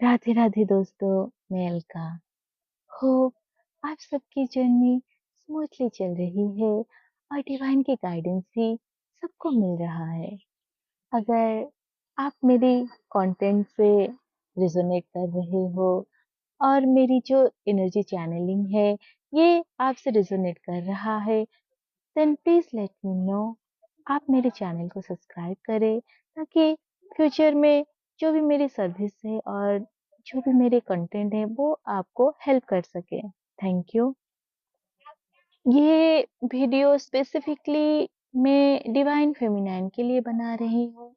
राधे राधे दोस्तों, मैं अलका। होप आप सबकी जर्नी स्मूथली चल रही है और डिवाइन की गाइडेंस भी सबको मिल रहा है। अगर आप मेरी कंटेंट से रिजोनेट कर रहे हो और मेरी जो एनर्जी चैनलिंग है ये आपसे रिजोनेट कर रहा है, then please let me know. आप मेरे चैनल को सब्सक्राइब करें ताकि फ्यूचर में जो भी मेरी सर्विस है और जो भी मेरे कंटेंट है वो आपको हेल्प कर सके। Thank you. ये वीडियो स्पेसिफिकली मैं डिवाइन फेमिनाइन के लिए बना रही हूँ।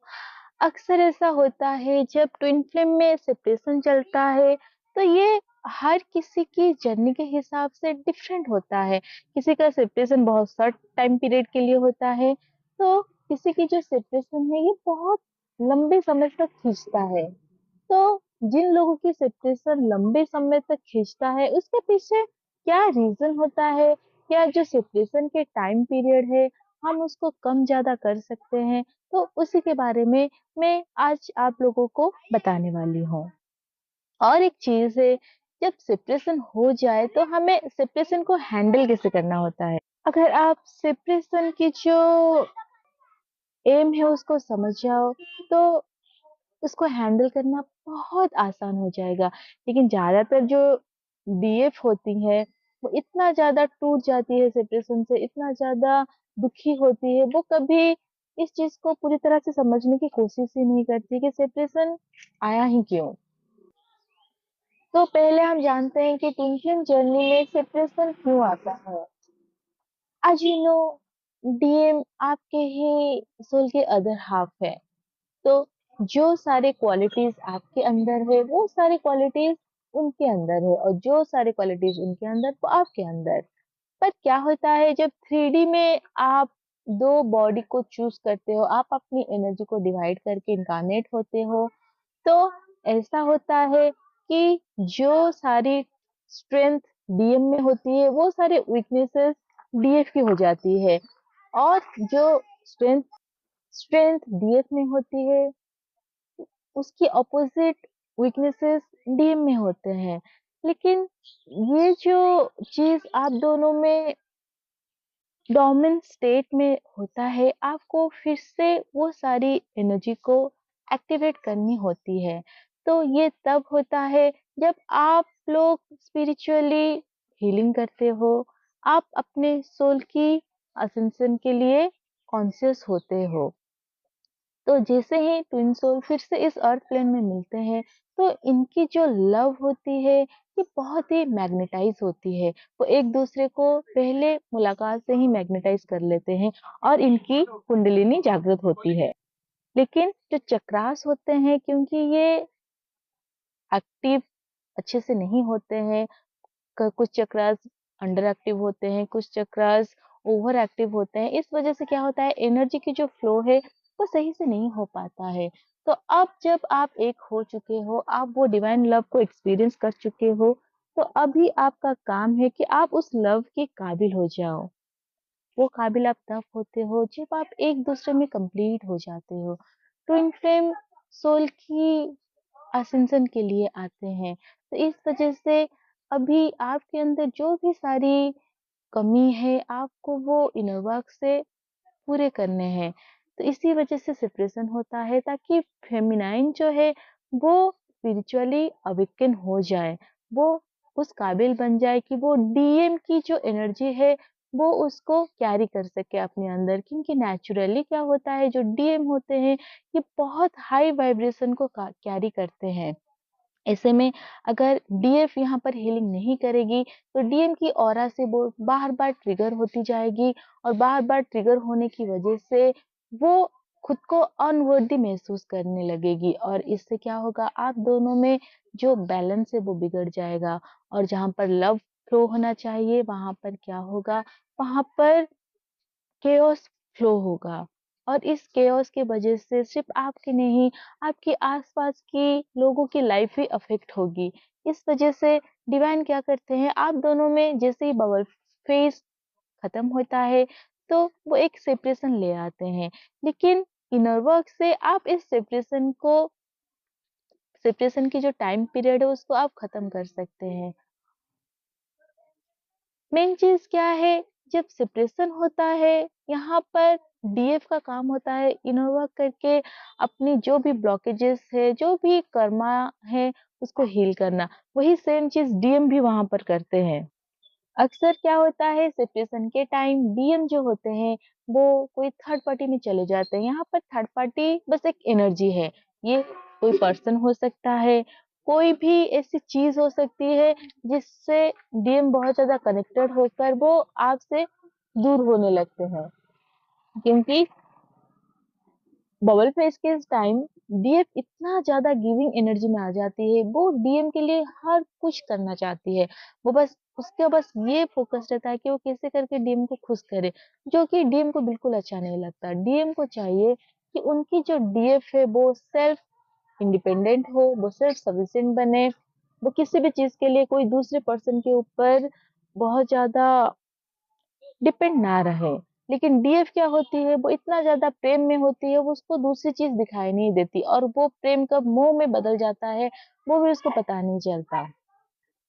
अक्सर ऐसा होता है जब ट्विन फ्लेम में सेपरेशन चलता है, तो ये हर किसी की जर्नी के हिसाब से डिफरेंट होता है। किसी का सेपरेशन बहुत शॉर्ट टाइम पीरियड के लिए होता है, तो किसी की जो सेपरेशन है ये बहुत लंबे समय तक खींचता है। तो जिन लोगों की सेपरेशन लंबे समय तक खींचता है उसके पीछे क्या रीजन होता है, या जो सेपरेशन के टाइम पीरियड है हम उसको कम ज्यादा कर सकते हैं, तो उसी के बारे में मैं आज आप लोगों को बताने वाली हूँ। और एक चीज है, जब सेपरेशन हो जाए तो हमें सेपरेशन को हैंडल कैसे करना होता है। अगर आप सेपरेशन की जो एम है उसको समझ जाओ तो उसको हैंडल करना बहुत आसान हो जाएगा। लेकिन ज्यादातर जो डीएफ होती है वो इतना ज्यादा टूट जाती है सेपरेशन से, इतना ज्यादा दुखी होती है, वो कभी इस चीज को पूरी तरह से समझने की कोशिश ही नहीं करती कि सेपरेशन आया ही क्यों। तो पहले हम जानते हैं कि ट्विन जर्नी में सेपरेशन क्यों आता है। आज यू नो, डीएम आपके ही सोल के अदर हाफ है। तो जो सारे क्वालिटीज आपके अंदर है वो सारी क्वालिटीज उनके अंदर है, और जो सारी क्वालिटीज उनके अंदर वो आपके अंदर। पर क्या होता है जब 3D में आप दो बॉडी को चूज करते हो, आप अपनी एनर्जी को डिवाइड करके इनकारनेट होते हो, तो ऐसा होता है कि जो सारी स्ट्रेंथ डीएम में होती है वो सारी वीकनेसेस डीएफ की हो जाती है, और जो स्ट्रेंथ स्ट्रेंथ डीएफ में होती है उसकी ऑपोजिट वीकनेसेस डीएम में होते हैं। लेकिन ये जो चीज आप दोनों में डोमिनेंट स्टेट में होता है, आपको फिर से वो सारी एनर्जी को एक्टिवेट करनी होती है। तो ये तब होता है जब आप लोग स्पिरिचुअली हीलिंग करते हो, आप अपने सोल की असेंशन के लिए कॉन्शियस होते हो। तो जैसे ही ट्विन सोल फिर से इस अर्थ प्लेन में मिलते हैं, तो इनकी जो लव होती है ये बहुत ही मैग्नेटाइज होती है। वो एक दूसरे को पहले मुलाकात से ही मैग्नेटाइज कर लेते हैं और इनकी कुंडलिनी जागृत होती है। लेकिन जो चक्रास होते हैं, क्योंकि ये एक्टिव अच्छे से नहीं होते हैं, कुछ चक्रास अंडर एक्टिव होते हैं, कुछ चक्रास ओवर एक्टिव होते हैं, इस वजह से क्या होता है एनर्जी की जो फ्लो है वो सही से नहीं हो पाता है। तो अब जब आप एक हो चुके हो, आप वो डिवाइन लव को एक्सपीरियंस कर चुके हो, तो अभी आपका काम है कि आप उस लव के काबिल हो जाओ। वो काबिल आप तब होते हो जब आप एक दूसरे में कंप्लीट हो जाते हो। ट्विन फ्लेम सोल की असेंशन के लिए आते हैं। तो इस वजह से अभी आपके अंदर जो भी सारी कमी है आपको वो इनर वर्क से पूरे करने हैं। तो इसी वजह से सेपरेशन होता है, ताकि फेमिनाइन जो है वो स्पिरिचुअली अवेकन हो जाए, वो उस काबिल बन जाए कि वो डीएम की जो एनर्जी है वो उसको कैरी कर सके अपने अंदर। क्योंकि नेचुरली क्या होता है, जो डीएम होते हैं ये बहुत हाई वाइब्रेशन को कैरी करते हैं। ऐसे में अगर डीएफ यहाँ पर हीलिंग नहीं करेगी तो डीएम की ऑरा से वो बार बार ट्रिगर होती जाएगी, और बार बार ट्रिगर होने की वजह से वो खुद को अनवर्दी महसूस करने लगेगी, और इससे क्या होगा आप दोनों में जो बैलेंस है वो बिगड़ जाएगा। और जहां पर लव फ्लो होना चाहिए वहां पर क्या होगा, वहां पर केओस फ्लो होगा। और इस केओस की वजह से सिर्फ आपकी नहीं, आपके आसपास की लोगों की लाइफ ही अफेक्ट होगी। इस वजह से डिवाइन क्या करते हैं, आप दोनों में जैसे ही बबल फेज खत्म होता है तो वो एक सेपरेशन ले आते हैं। लेकिन इनर वर्क से आप इस सेपरेशन को सेपरेशन की जो टाइम पीरियड है उसको आप खत्म कर सकते हैं। मेन चीज़ क्या है, जब सेपरेशन होता है, यहाँ पर डीएफ का काम होता है इनोवा करके अपनी जो भी ब्लॉकेजेस है, जो भी कर्मा है, उसको हील करना। वही सेम चीज़ डीएम भी वहाँ पर करते हैं। अक्सर क्या होता है सेपरेशन के टाइम डीएम जो होते हैं वो कोई थर्ड पार्टी में चले जाते हैं। यहाँ पर थर्ड पार्टी बस एक एनर्जी है। ये कोई पर्सन हो सकता है, कोई भी ऐसी चीज हो सकती है जिससे डीएम बहुत ज्यादा कनेक्टेड होकर वो आपसे दूर होने लगते हैं। क्योंकि बबल फेज के टाइम डीएफ इतना ज्यादा गिविंग एनर्जी में आ जाती है, वो डीएम के लिए हर कुछ करना चाहती है। वो बस उसका बस ये फोकस रहता है कि वो कैसे करके डीएम को खुश करे, जो कि डीएम को बिल्कुल अच्छा नहीं लगता। डीएम को चाहिए कि उनकी जो डीएफ है वो सेल्फ इंडिपेंडेंट हो, वो सेल्फ सफिशिएंट बने, वो किसी भी चीज के लिए कोई दूसरे पर्सन के ऊपर बहुत ज्यादा डिपेंड ना रहे। लेकिन डीएफ क्या होती है, वो इतना ज़्यादा प्रेम में होती है, वो उसको दूसरी चीज़ दिखाई नहीं देती और वो प्रेम कब मोह में बदल जाता है, वो भी उसको पता नहीं चलता।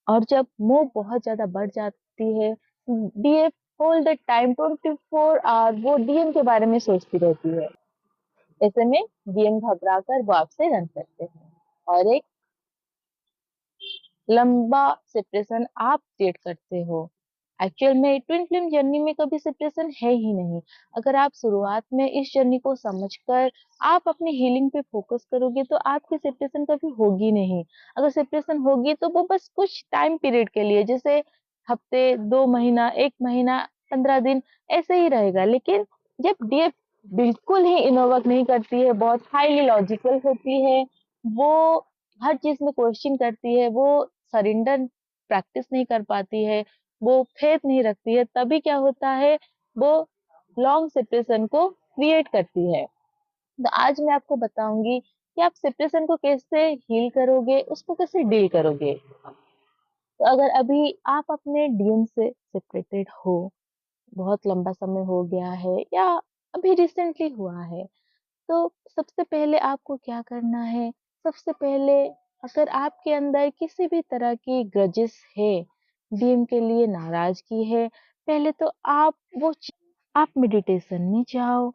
और जब मोह बहुत ज़्यादा बढ़ जाती है, DF whole the time 24 hour वो डीएम के बारे में सोचती रहती है। ऐसे में डीएम घबराकर वो आपसे रन करते हैं और एक लंबा सेपरेशन आप क्रिएट करते हो। एक्चुअल में ट्विन फ्लेम जर्नी में कभी सेपरेशन है ही नहीं। अगर आप शुरुआत में इस जर्नी को समझकर आप अपनी हीलिंग पे फोकस करोगे तो आपकी सेपरेशन कभी होगी नहीं। अगर सेपरेशन होगी तो वो बस कुछ टाइम पीरियड के लिए, जैसे हफ्ते, 2 महीना, 1 महीना, 15 दिन, ऐसे ही रहेगा। लेकिन जब डीएफ बिल्कुल ही इनोवर्क नहीं करती है, बहुत हाईली लॉजिकल होती है, वो हर चीज में क्वेश्चन करती है, वो सरेंडर प्रैक्टिस नहीं कर पाती है, वो फेथ नहीं रखती है, तभी क्या होता है, वो लॉन्ग सेपरेशन को क्रिएट करती है। तो आज मैं आपको बताऊंगी कि आप सेपरेशन को कैसे हील करोगे, उसको कैसे डील करोगे। तो अगर अभी आप अपने डीएम से सेपरेटेड हो, बहुत लंबा समय हो गया है या अभी रिसेंटली हुआ है, तो सबसे पहले आपको क्या करना है, सबसे पहले अगर आपके अंदर किसी भी तरह की ग्रजेस है, डीएम के लिए नाराजगी है, पहले तो आप मेडिटेशन में जाओ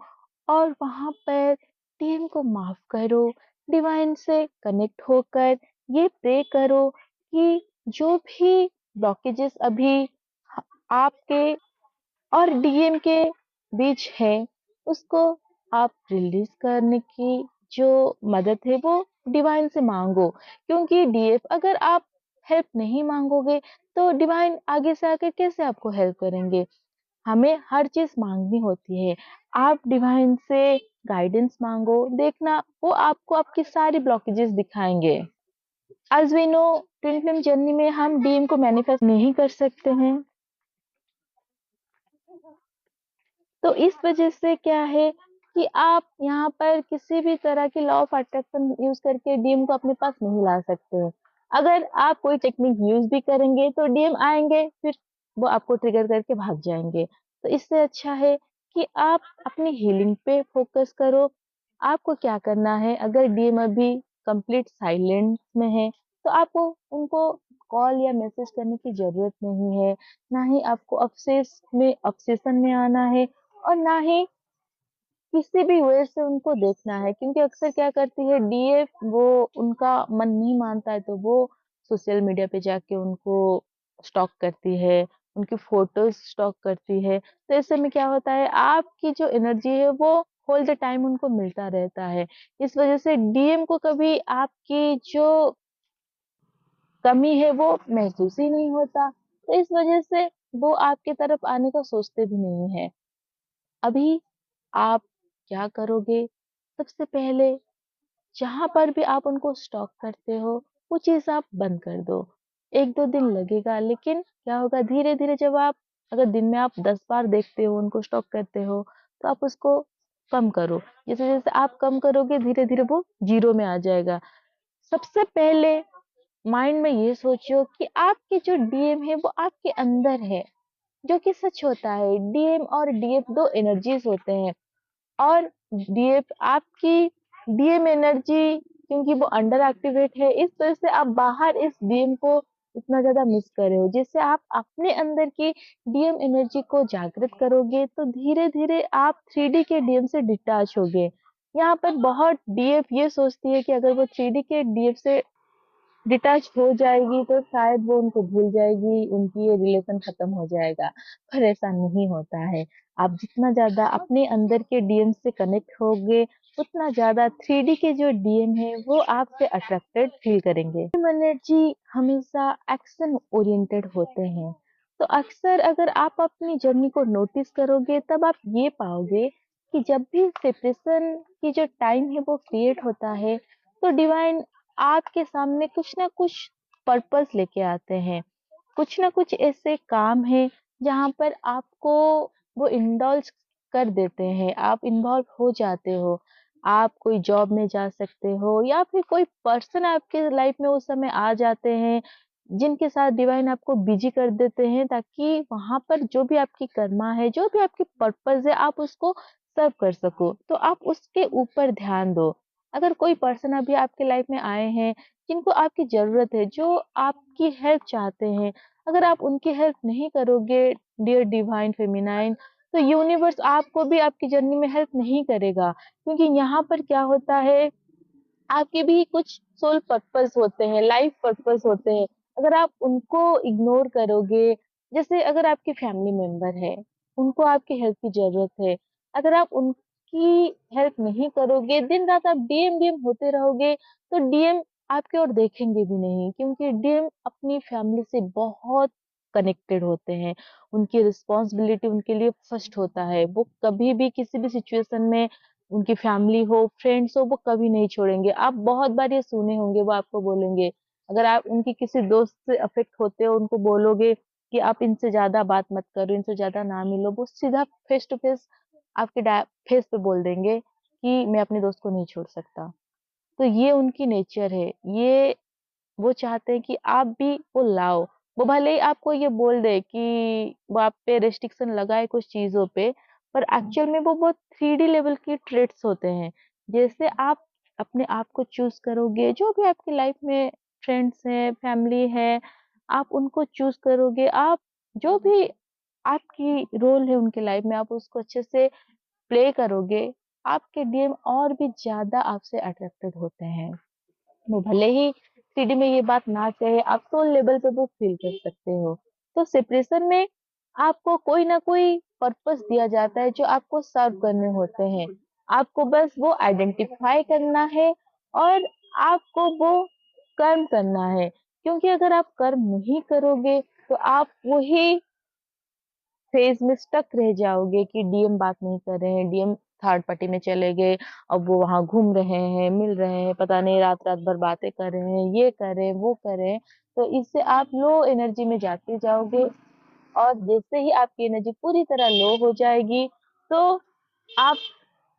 और वहां पर डीएम को माफ करो, डिवाइन से कनेक्ट होकर ये प्रे करो कि जो भी ब्लॉकेजेस अभी आपके और डीएम के बीच है, उसको आप रिलीज करने की जो मदद है वो डिवाइन से मांगो। क्योंकि डीएफ अगर आप हेल्प नहीं मांगोगे तो डिवाइन आगे से आकर कैसे आपको हेल्प करेंगे। हमें हर चीज मांगनी होती है। आप डिवाइन से गाइडेंस मांगो, देखना वो आपको आपकी सारी ब्लॉकेजेस दिखाएंगे। As we know, twin flame journey में हम डीएम को मैनिफेस्ट नहीं कर सकते हैं। तो इस वजह से क्या है कि आप यहाँ पर किसी भी तरह की लॉ ऑफ अट्रैक्शन यूज करके डीएम को अपने पास नहीं ला सकते हैं। अगर आप कोई टेक्निक यूज भी करेंगे तो डीएम आएंगे, फिर वो आपको ट्रिगर करके भाग जाएंगे। तो इससे अच्छा है कि आप अपनी हीलिंग पे फोकस करो। आपको क्या करना है, अगर डीएम अभी कंप्लीट साइलेंस में है तो आपको उनको कॉल या मैसेज करने की जरूरत नहीं है। ना ही आपको ऑब्सेशन में आना है और ना ही किसी भी वे से उनको देखना है। क्योंकि अक्सर क्या करती है डीएफ, वो उनका मन नहीं मानता है तो वो सोशल मीडिया पे जाके उनको स्टॉक करती है, उनकी फोटोज स्टॉक करती है। तो ऐसे में क्या होता है, आपकी जो एनर्जी है वो होल द टाइम उनको मिलता रहता है। इस वजह से डीएम को कभी आपकी जो कमी है वो महसूस ही नहीं होता। तो इस वजह से वो आपकी तरफ आने का सोचते भी नहीं है। अभी आप क्या करोगे? सबसे पहले जहाँ पर भी आप उनको स्टॉक करते हो, वो चीज़ आप बंद कर दो। 1-2 दिन लगेगा, लेकिन क्या होगा धीरे-धीरे, जब आप अगर दिन में आप 10 बार देखते हो, उनको स्टॉक करते हो, तो आप उसको कम करो। जैसे-जैसे आप कम करोगे धीरे-धीरे वो ज़ीरो में आ जाएगा। सबसे पहले माइंड में ये सोचो कि आपके जो डीएम है वो आपके अंदर है, जो कि सच होता है। डीएम और डीएफ 2 एनर्जीज़ होते हैं और डीएफ आपकी डीएम एनर्जी क्योंकि वो अंडर एक्टिवेट है, इस वजह से आप बाहर इस डीएम को इतना ज़्यादा मिस कर रहे हो। जिससे आप अपने अंदर की डीएम एनर्जी को जागृत करोगे, तो धीरे-धीरे आप 3D के डीएम से डिटैच होगे। यहाँ पर बहुत डीएफ ये सोचती है कि अगर वो 3D के डीएफ से डिटैच हो जाएगी तो शायद वो उनको भूल जाएगी, उनकी ये रिलेशन खत्म हो जाएगा, पर ऐसा नहीं होता है। आप जितना ज़्यादा अपने अंदर के डीएम से कनेक्ट होगे, उतना ज़्यादा 3D के जो डीएम हैं, वो आपसे अट्रैक्टेड फ़ील करेंगे। टीम एनर्जी हमेशा एक्शन ओरिएंटेड होते हैं, तो अक्सर अगर आप अपनी जर्नी को नोटिस करोगे, तब आप ये पाओगे कि जब भी सेपरेशन की जो टाइम है, वो क्रिएट होता है, तो डिवाइन आपके सामने कुछ ना कुछ पर्पस लेके आते हैं। कुछ ना कुछ ऐसे काम हैं जहाँ पर आपको वो इंडल्ज कर देते हैं, आप इन्वॉल्व हो जाते हो। आप कोई जॉब में जा सकते हो या फिर कोई पर्सन आपके लाइफ में उस समय आ जाते हैं, जिनके साथ डिवाइन आपको बिज़ी कर देते हैं, ताकि वहाँ पर जो भी आपकी कर्मा है, जो भी आपकी पर्पस है, आप उसको सर्व कर सको। तो आप उसके ऊपर ध्यान दो। अगर कोई पर्सन अभी आपके लाइफ में आए हैं, जिनको आपकी ज़रूरत है, जो आपकी हेल्प चाहते हैं, अगर आप उनकी हेल्प नहीं करोगे डियर डिवाइन फेमिनाइन, तो यूनिवर्स आपको भी आपकी जर्नी में हेल्प नहीं करेगा। क्योंकि यहाँ पर क्या होता है, आपके भी कुछ सोल पर्पस होते हैं, लाइफ पर्पस होते हैं। अगर आप उनको इग्नोर करोगे, जैसे अगर आपके फैमिली मेंबर है, उनको आपकी हेल्प की ज़रूरत है, अगर आप उनकी हेल्प नहीं करोगे, दिन-रात आप डीएम डीएम होते रहोगे, तो डीएम आपकी ओर देखेंगे भी नहीं, क्योंकि डीएम अपनी फैमिली से बहुत कनेक्टेड होते हैं। उनकी रिस्पॉन्सिबिलिटी उनके लिए फर्स्ट होता है। वो कभी भी किसी भी सिचुएशन में, उनकी फैमिली हो, फ्रेंड्स हो, वो कभी नहीं छोड़ेंगे। आप बहुत बार ये सुने होंगे, वो आपको बोलेंगे, अगर आप उनकी किसी दोस्त से अफ़ेक्ट होते हो, उनको बोलोगे कि आप इनसे ज़्यादा बात मत करो, इनसे ज़्यादा ना मिलो, वो सीधा फेस टू फेस आपके फेस पे बोल देंगे कि मैं अपने दोस्त को नहीं छोड़ सकता। तो ये उनकी नेचर है। ये वो चाहते हैं कि आप भी वो लाओ। वो भले ही आपको ये बोल दे कि वो आप पे रिस्ट्रिक्शन लगाए कुछ चीज़ों पे, पर एक्चुअल में वो बहुत 3D लेवल के ट्रेट्स होते हैं। जैसे आप अपने आप को चूज़ करोगे, जो भी आपकी लाइफ में फ्रेंड्स हैं, फैमिली है, आप उनको चूज़ करोगे, आप जो भी आपकी रोल है उनकी लाइफ में, आप उसको अच्छे से प्ले करोगे, आपके डीएम और भी ज़्यादा आपसे अट्रैक्टेड होते हैं। वो भले ही सीडी में ये बात ना कहे, आप सोल लेवल पे वो फ़ील कर सकते हो। तो सेपरेशन में आपको कोई ना कोई पर्पस दिया जाता है जो आपको सर्व करने होते हैं। आपको बस वो आइडेंटिफ़ाई करना है और आपको वो कर्म करना है। क्योंकि अगर आप कर्म नहीं करोगे, तो आप वही फेज़ में स्टक रह जाओगे कि डीएम बात नहीं कर रहे हैं, डीएम थर्ड पार्टी में चले गए, अब वो वहाँ घूम रहे हैं, मिल रहे हैं, पता नहीं रात-रात भर बातें कर रहे हैं, ये कर रहे हैं, वो कर रहे हैं। तो इससे आप लो एनर्जी में जाते जाओगे और जैसे ही आपकी एनर्जी पूरी तरह लो हो जाएगी, तो आप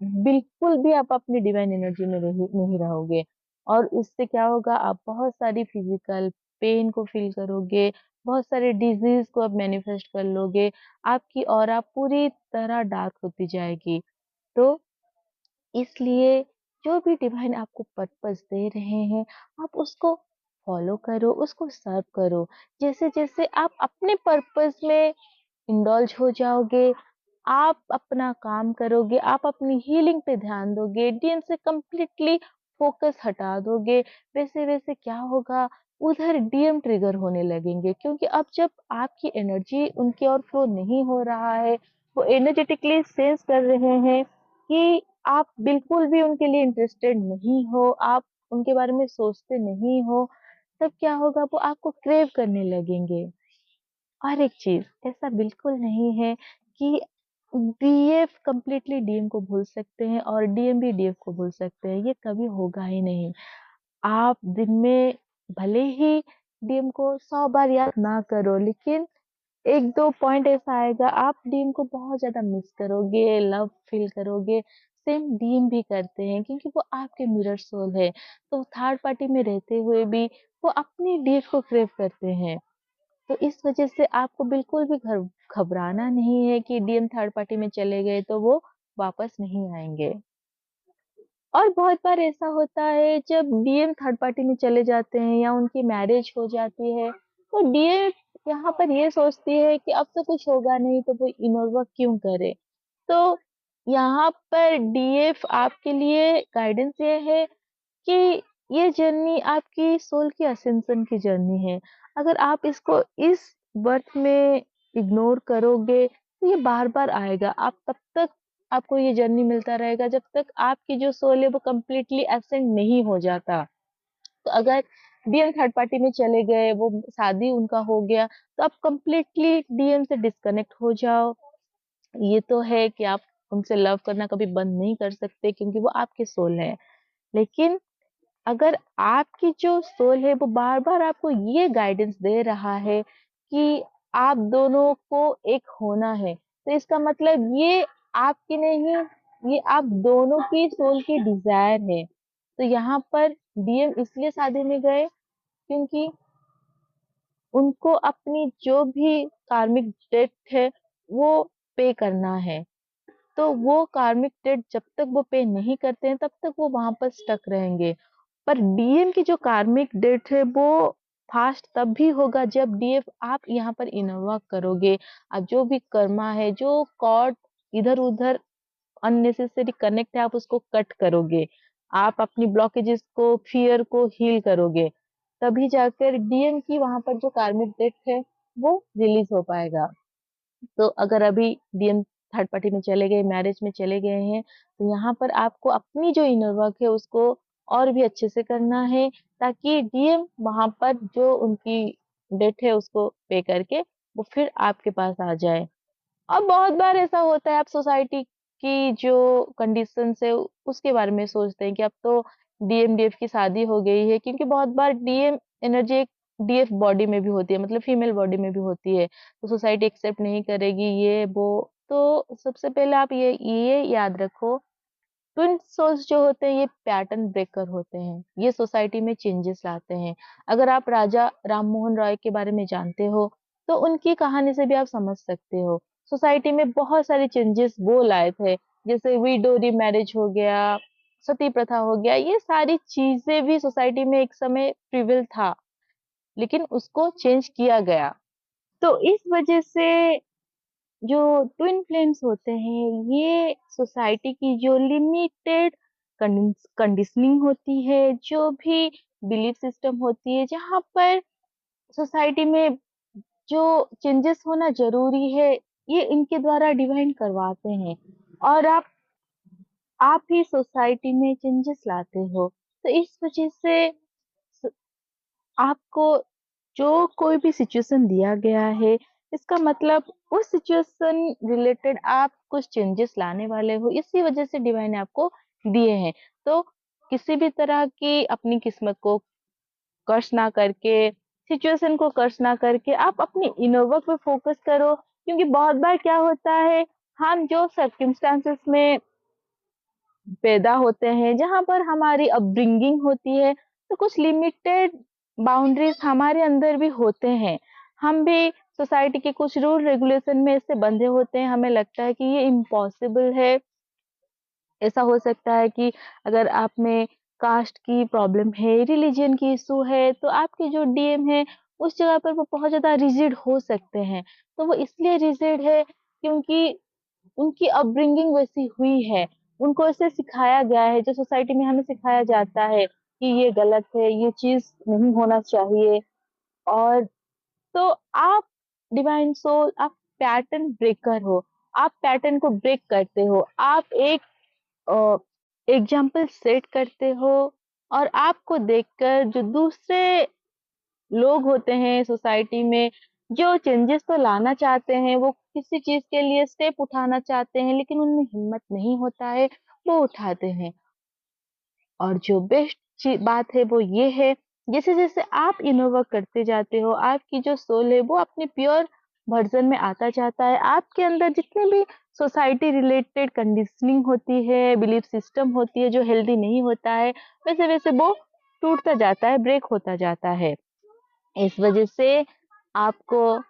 बिल्कुल भी आप अपनी डिवाइन एनर्जी में रही नहीं रहोगे और उससे क्या होगा, आप बहुत सारी फिजिकल पेन को फील करोगे, बहुत सारे डिजीज को आप मैनिफेस्ट कर लोगे, आपकी ऑरा पूरी तरह डार्क होती जाएगी। तो इसलिए जो भी डिवाइन आपको पर्पस दे रहे हैं, आप उसको फॉलो करो, उसको सर्व करो। जैसे-जैसे आप अपने पर्पस में इंडल्ज हो जाओगे, आप अपना काम करोगे, आप अपनी हीलिंग पे ध्यान दोगे, डीएम से कंप्लीटली फ़ोकस हटा दोगे, वैसे-वैसे क्या होगा, उधर डीएम ट्रिगर होने लगेंगे क्योंकि अब जब आपकी एनर्जी उनकी ओर फ्लो नहीं हो रहा है, वो एनर्जेटिकली सेंस कर रहे हैं कि आप बिल्कुल भी उनके लिए इंटरेस्टेड नहीं हो, आप उनके बारे में सोचते नहीं हो, तब क्या होगा, वो आपको क्रेव करने लगेंगे। और एक चीज़, ऐसा बिल्कुल नहीं है कि डीएफ कंप्लीटली डीएम को भूल सकते हैं और डीएम भी डीएफ को भूल सकते हैं, ये कभी होगा ही नहीं। आप दिन में भले ही डीएम को 100 बार याद ना करो, लेकिन 1-2 पॉइंट ऐसा आएगा, आप डीएम को बहुत ज़्यादा मिस करोगे, लव फील करोगे। सेम डीएम भी करते हैं क्योंकि वो आपके मिरर सोल है, तो थर्ड पार्टी में रहते हुए भी वो अपनी डीएफ को क्रेव करते हैं। तो इस वजह से आपको बिल्कुल भी घबराना नहीं है कि डीएम थर्ड पार्टी में चले गए तो वो वापस नहीं आएँगे। और बहुत बार ऐसा होता है जब डीएम थर्ड पार्टी में चले जाते हैं या उनकी मैरिज हो जाती है, तो डीएम यहाँ पर ये सोचती है कि अब तो कुछ होगा नहीं तो वो इनोल्व क्यों करे। तो यहाँ पर डीएफ आपके लिए गाइडेंस ये है कि ये जर्नी आपकी सोल की असेंशन की जर्नी है। अगर आप इसको इस बर्थ में इग्नोर करोगे तो ये बार-बार आएगा। आप तब तक आपको ये जर्नी मिलता रहेगा जब तक आपकी जो सोल है वो कंप्लीटली असेंड नहीं हो जाता। तो अगर डीएम थर्ड पार्टी में चले गए, वो शादी उनका हो गया, तो आप कंप्लीटली डीएम से डिस्कनेक्ट हो जाओ। ये तो है कि आप उनसे लव करना कभी बंद नहीं कर सकते क्योंकि वो आपके सोल है। लेकिन अगर आपकी जो सोल है वो बार-बार आपको ये गाइडेंस दे रहा है कि आप दोनों को एक होना है, तो इसका मतलब ये आपकी नहीं, ये आप दोनों की सोल की डिज़ायर है। तो यहाँ पर डीएम इसलिए शादी में गए क्योंकि उनको अपनी जो भी कार्मिक डेट है, वो पे करना है। तो वो कार्मिक डेट जब तक वो पे नहीं करते हैं, तब तक वो वहाँ पर स्टक रहेंगे। पर डीएम की जो कार्मिक डेट है वो फास्ट तब भी होगा जब डीएफ आप यहाँ पर इनोवा करोगे। जो भी कर्मा है, जो कॉर्ड इधर-उधर अननेसेसरी कनेक्ट है आप उसको कट करोगे। आप अपनी ब्लॉकेजेस को, फियर को हील करोगे। तभी जाकर डीएम की वहाँ पर जो कार्मिक डेट है वो रिलीज हो पाएगा। तो अगर अभी डीएम थर्ड पार्टी में चले गए, मैरिज में चले गए हैं, तो यहाँ पर आपको अपनी जो इनर वर्क है उसको और भी अच्छे से करना है ताकि डीएम वहाँ पर जो उनकी डेट है उसको पे करके वो फिर आपके पास आ जाए। और बहुत बार ऐसा होता है आप सोसाइटी की जो कंडीशंस है उसके बारे में सोचते हैं कि अब तो डीएम डीएफ की शादी हो गई है क्योंकि बहुत बार डीएम एनर्जी एक डीएफ बॉडी में भी होती है मतलब फीमेल बॉडी में भी होती है तो सोसाइटी एक्सेप्ट नहीं करेगी ये वो। तो सबसे पहले आप ये याद रखो ट्विन सोल्स जो होते हैं ये पैटर्न ब्रेकर होते हैं, ये सोसाइटी में चेंजेस लाते हैं। अगर आप राजा राम मोहन रॉय के बारे में जानते हो तो उनकी कहानी से भी आप समझ सकते हो। सोसाइटी में बहुत सारे चेंजेस वो लाए थे, जैसे विडो मैरिज हो गया, सती प्रथा हो गया, ये सारी चीजें भी सोसाइटी में एक समय प्रिविल था, लेकिन उसको चेंज किया गया। तो इस वजह से जो ट्विन फ्लेम्स होते हैं ये सोसाइटी की जो लिमिटेड कंडीशनिंग होती है, जो भी बिलीफ सिस्टम होती है, जहाँ पर सोसाइटी में जो चेंजेस होना जरूरी है, ये इनके द्वारा डिवाइन करवाते हैं और आप ही सोसाइटी में चेंजेस लाते हो। तो इस वजह से स- आपको जो कोई भी सिचुएशन दिया गया है, इसका मतलब उस सिचुएशन रिलेटेड आप कुछ चेंजेस लाने वाले हो, इसी वजह से डिवाइन ने आपको दिए हैं। तो किसी भी तरह की अपनी किस्मत को कर्स ना करके, सिचुएशन को कर्स ना करके आप अपनी इनर वर्क पे फोकस करो क्योंकि बहुत बार क्या होता है, हम जो सर्कमस्टांसेस में पैदा होते हैं, जहाँ पर हमारी अपब्रिंगिंग होती है, तो कुछ लिमिटेड बाउंड्रीज हमारे अंदर भी होते हैं। हम भी सोसाइटी के कुछ रूल रेगुलेशन में इससे बंधे होते हैं, हमें लगता है कि ये इम्पॉसिबल है। ऐसा हो सकता है कि अगर आप में कास्ट की प्रॉब्लम है, रिलीजन की इशू है, तो आपके जो डीएम है, उस जगह पर वो बहुत ज़्यादा रिजिड हो सकते हैं। तो वो इसलिए रिजिड है क्योंकि उनकी अपब्रिंगिंग वैसी हुई है, उनको ऐसे सिखाया गया है, जो सोसाइटी में हमें सिखाया जाता है कि ये गलत है, ये चीज़ नहीं होना चाहिए। और तो आप डिवाइन सोल, आप पैटर्न ब्रेकर हो, आप पैटर्न को ब्रेक करते हो, आप एक एग्जाम्पल सेट करते हो और आपको देखकर जो दूसरे लोग होते हैं सोसाइटी में, जो चेंजेस तो लाना चाहते हैं, वो किसी चीज़ के लिए स्टेप उठाना चाहते हैं, लेकिन उनमें हिम्मत नहीं होता है, वो उठाते हैं। और जो बेस्ट बात है वो ये है, जैसे-जैसे आप इनर वर्क करते जाते हो, आपकी जो सोल है वो अपने प्योर वर्ज़न में आता जाता है। आपके अंदर जितने भी सोसाइटी रिलेटेड कंडीशनिंग होती है, बिलीफ सिस्टम होती है जो हेल्दी नहीं होता है, वैसे-वैसे वो टूटता जाता है, ब्रेक होता जाता है। इस वजह से आपको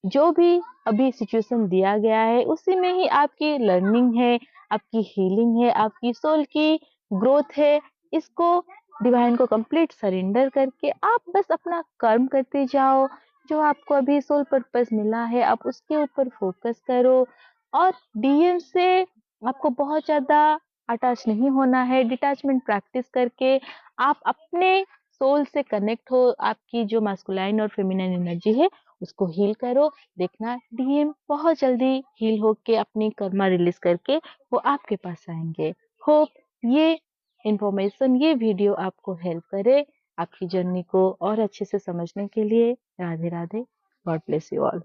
जो भी अभी सिचुएशन दिया गया है, उसी में ही आपकी लर्निंग है, आपकी हीलिंग है, आपकी सोल की ग्रोथ है, इसको डिवाइन को कंप्लीट सरेंडर करके आप बस अपना कर्म करते जाओ। जो आपको अभी सोल पर्पस मिला है, आप उसके ऊपर फोकस करो और डीएम से आपको बहुत ज़्यादा अटैच नहीं होना है। डिटैचमेंट प्रैक्टिस करके आप अपने सोल से कनेक्ट हो, आपकी जो मास्कुलाइन और फेमिनाइन एनर्जी है, उसको हील करो। देखना डीएम बहुत जल्दी हील होके अपनी कर्मा रिलीज़ करके वो आपके पास आएँगे। होप ये इन्फॉर्मेशन, ये वीडियो आपको हेल्प करे आपकी जर्नी को और अच्छे से समझने के लिए। Radhe Radhe. God bless you all.